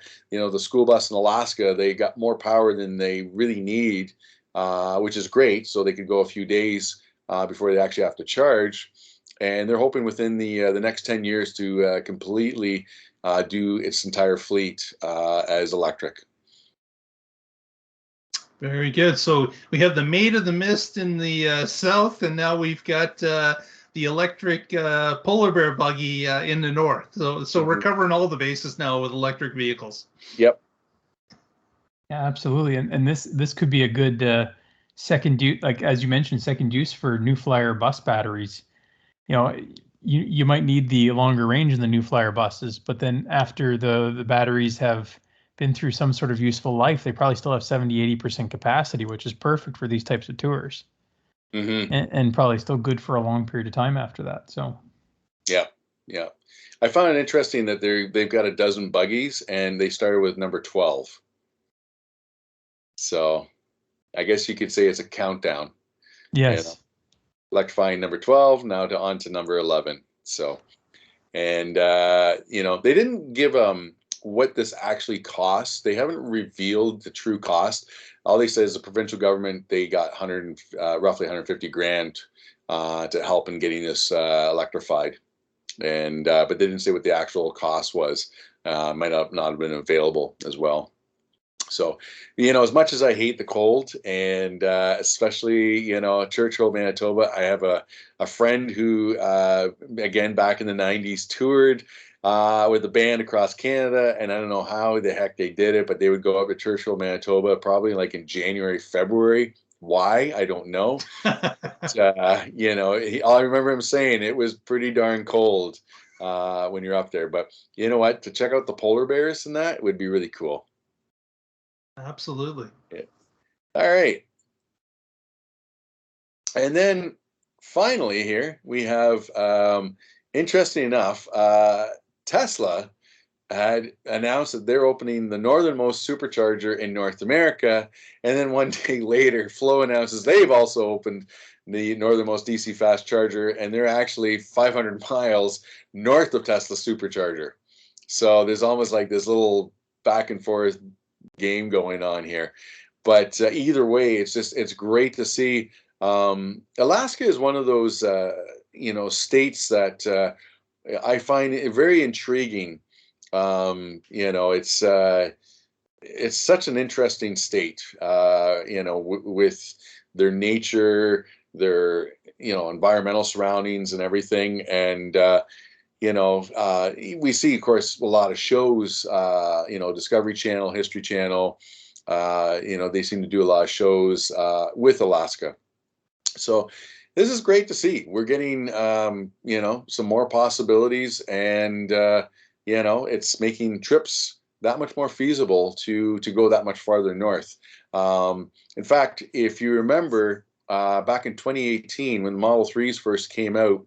school bus in Alaska, they got more power than they really need, which is great. So they could go a few days before they actually have to charge. And they're hoping within the next 10 years to completely do its entire fleet as electric. Very good. So we have the Maid of the Mist in the south, and now we've got the electric polar bear buggy in the north. So we're covering all the bases now with electric vehicles. Yep. Yeah, absolutely. And this could be a good second use, like as you mentioned, second use for New Flyer bus batteries. You know, you might need the longer range in the New Flyer buses, but then after the batteries have been through some sort of useful life, they probably still have 70-80% capacity, which is perfect for these types of tours. And probably still good for a long period of time after that. So yeah. I found it interesting that they've got a dozen buggies and they started with number 12. So I guess you could say it's a countdown. yes. You know, electrifying number 12, now on to number 11. So, and they didn't give what this actually costs. They haven't revealed the true cost. All they said is the provincial government, they got roughly 150 grand to help in getting this electrified. And but they didn't say what the actual cost was. Might not have been available as well. So, as much as I hate the cold, and especially, Churchill, Manitoba, I have a friend who, again, back in the 90s, toured with a band across Canada, and I don't know how the heck they did it, but they would go up to Churchill, Manitoba, probably like in January, February. Why? I don't know. But, all I remember him saying, it was pretty darn cold when you're up there. But you know what? To check out the polar bears and that would be really cool. Absolutely. Yeah. All right. And then finally here we have, interesting enough, Tesla had announced that they're opening the Northernmost Supercharger in North America. And then one day later, Flo announces they've also opened the Northernmost DC fast charger, and they're actually 500 miles north of Tesla Supercharger. So there's almost like this little back and forth game going on here. But either way, it's great to see. Alaska is one of those states that I find it very intriguing. It's such an interesting state. With their nature, their environmental surroundings and everything, and we see, of course, a lot of shows, Discovery Channel, History Channel, they seem to do a lot of shows with Alaska. So this is great to see. We're getting, some more possibilities, and, it's making trips that much more feasible to go that much farther north. In fact, if you remember, back in 2018, when the Model 3s first came out,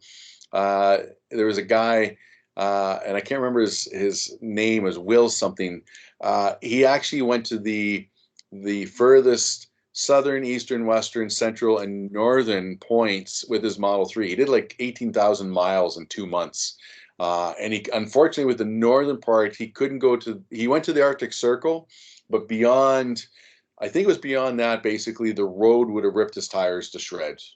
there was a guy, and I can't remember his name, was Will something. He actually went to the furthest southern, eastern, western, central, and northern points with his Model 3. He did like 18,000 miles in 2 months. And he, unfortunately, with the northern part, he couldn't go he went to the Arctic Circle, but beyond, I think it was beyond that, basically, the road would have ripped his tires to shreds.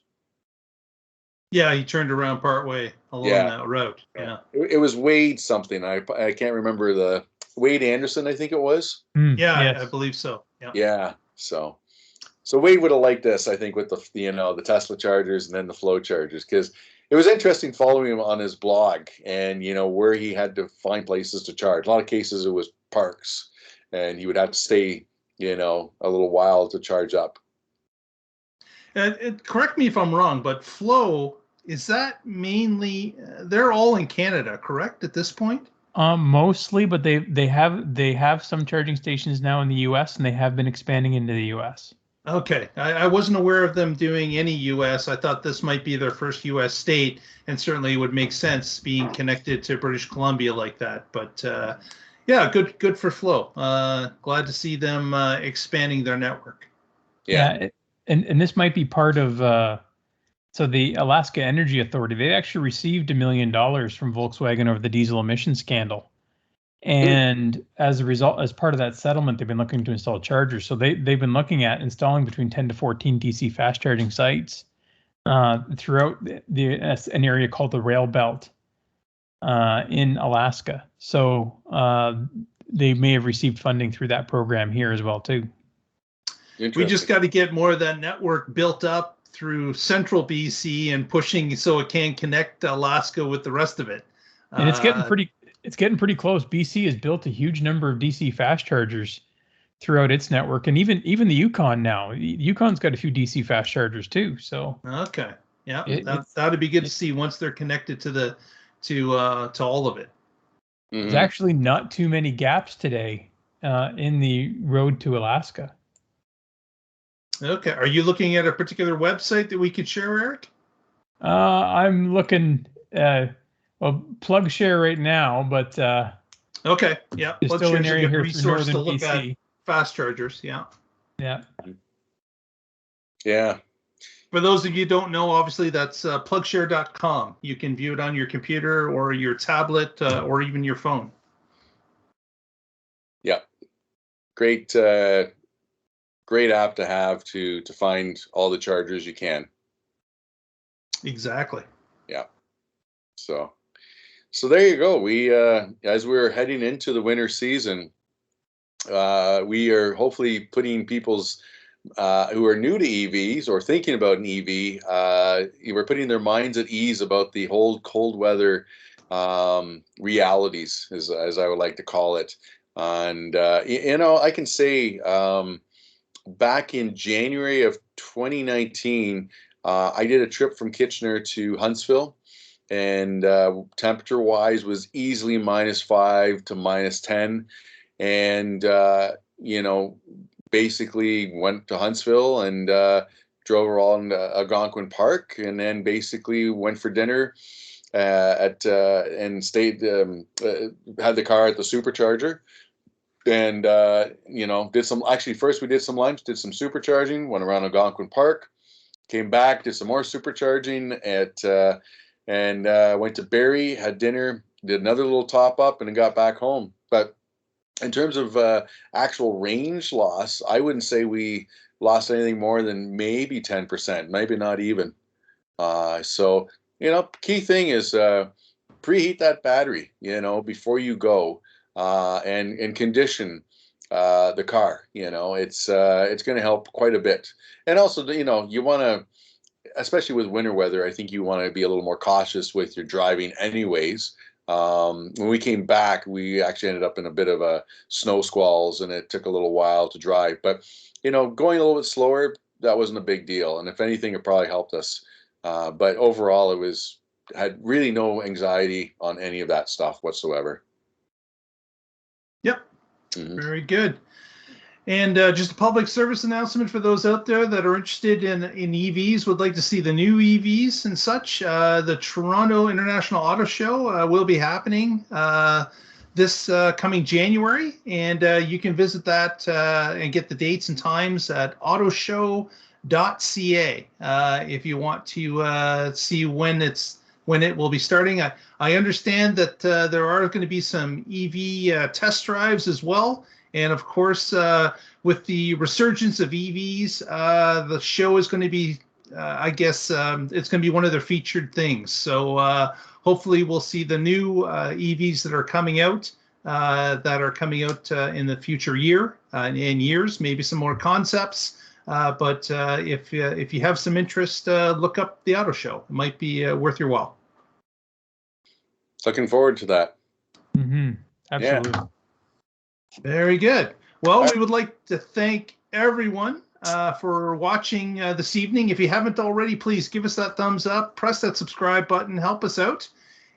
Yeah, he turned around partway along that route. Yeah. It was Wade something. I can't remember the Wade Anderson, I think it was. Yeah, yes. I believe so. Yeah. Yeah. So Wade would have liked this, I think, with the Tesla chargers and then the Flow chargers, because it was interesting following him on his blog and where he had to find places to charge. A lot of cases it was parks, and he would have to stay a little while to charge up. Correct me if I'm wrong, but Flow, is that mainly they're all in Canada, correct, at this point? Mostly, but they have some charging stations now in the U.S. and they have been expanding into the U.S. Okay, I wasn't aware of them doing any U.S. I thought this might be their first U.S. state, and certainly it would make sense being connected to British Columbia like that. But yeah, good for Flow. Glad to see them expanding their network. Yeah, and this might be part of. So the Alaska Energy Authority, they actually received $1 million from Volkswagen over the diesel emission scandal. And as a result, as part of that settlement, they've been looking to install chargers. So they've been looking at installing between 10 to 14 DC fast charging sites throughout an area called the Rail Belt in Alaska. So they may have received funding through that program here as well, too. We just got to get more of that network built up through central BC and pushing so it can connect Alaska with the rest of it. And it's getting pretty close. BC has built a huge number of DC fast chargers throughout its network, and even the Yukon now. Yukon's got a few DC fast chargers too. So okay, yeah, that'd be good to see once they're connected to all of it. There's actually not too many gaps today in the road to Alaska. Okay, are you looking at a particular website that we could share, Eric? I'm looking. Well, plug share right now, but okay, yeah, there's still an area here for resource northern to look BC. At fast chargers, yeah. For those of you who don't know, obviously that's plugshare.com. You can view it on your computer or your tablet or even your phone. Yeah, great app to have to find all the chargers you can. Exactly. Yeah. So there you go. We as we're heading into the winter season, we are hopefully putting people's who are new to EVs or thinking about an EV, we're putting their minds at ease about the whole cold weather realities, as I would like to call it. And I can say back in January of 2019, I did a trip from Kitchener to Huntsville. And temperature wise was easily -5 to -10. And, basically went to Huntsville and drove around Algonquin Park, and then basically went for dinner and stayed, had the car at the Supercharger. And, first we did some lunch, did some supercharging, went around Algonquin Park, came back, did some more supercharging and went to Barrie, had dinner, did another little top up, and then got back home. But in terms of actual range loss, I wouldn't say we lost anything more than maybe 10%, maybe not even. So, key thing is preheat that battery, before you go and condition the car. It's going to help quite a bit. And also, you want to, especially with winter weather, I think you want to be a little more cautious with your driving anyways. When we came back, we actually ended up in a bit of a snow squalls, and it took a little while to drive. But, going a little bit slower, that wasn't a big deal. And if anything, it probably helped us. But overall, had really no anxiety on any of that stuff whatsoever. Yep. Very good. And just a public service announcement for those out there that are interested in EVs, would like to see the new EVs and such. The Toronto International Auto Show will be happening this coming January, and you can visit that and get the dates and times at autoshow.ca if you want to see when it will be starting. I understand that there are going to be some EV test drives as well. And of course, with the resurgence of EVs, the show is going to be, it's going to be one of their featured things. So hopefully we'll see the new EVs that are coming out in the future in years, maybe some more concepts. But if you have some interest, look up the auto show. It might be worth your while. Looking forward to that. Absolutely. Yeah. Very good. Well, we would like to thank everyone for watching this evening. If you haven't already, please give us that thumbs up, press that subscribe button, help us out.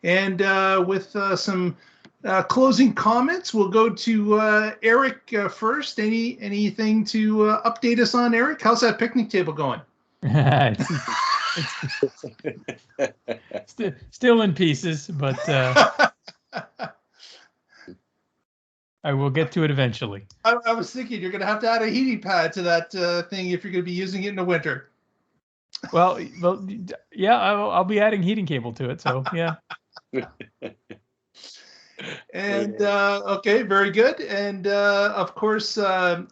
And with some closing comments, we'll go to Eric first. Anything to update us on, Eric? How's that picnic table going? Still in pieces, but I will get to it eventually. I was thinking you're going to have to add a heating pad to that thing if you're going to be using it in the winter. Well, yeah, I'll be adding heating cable to it. So yeah. And okay, very good. And of course,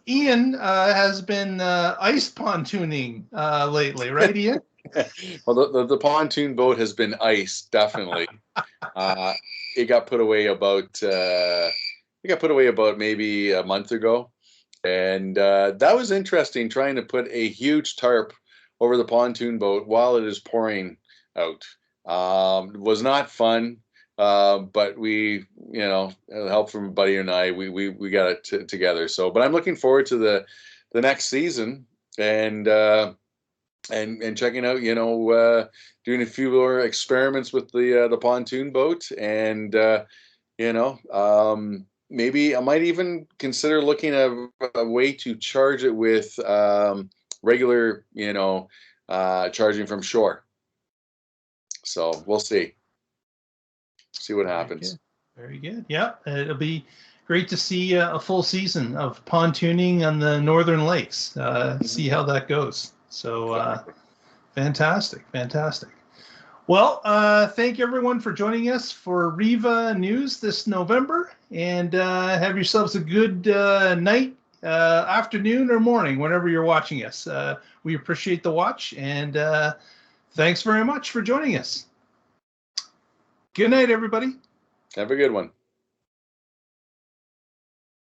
Ian has been ice pontooning lately, right, Ian? Well, the pontoon boat has been iced, definitely. It got put away about maybe a month ago, And that was interesting, trying to put a huge tarp over the pontoon boat while it is pouring out. It was not fun, but we, help from a buddy and I, we got it together. So, but I'm looking forward to the next season and checking out, doing a few more experiments with the pontoon boat, and maybe I might even consider looking at a way to charge it with regular, charging from shore. So we'll see what happens. Very good. Yeah, it'll be great to see a full season of pontooning on the Northern Lakes. See how that goes. So fantastic. Well, thank everyone for joining us for WREVA News this November, and have yourselves a good night, afternoon, or morning, whenever you're watching us. We appreciate the watch, and thanks very much for joining us. Good night, everybody. Have a good one.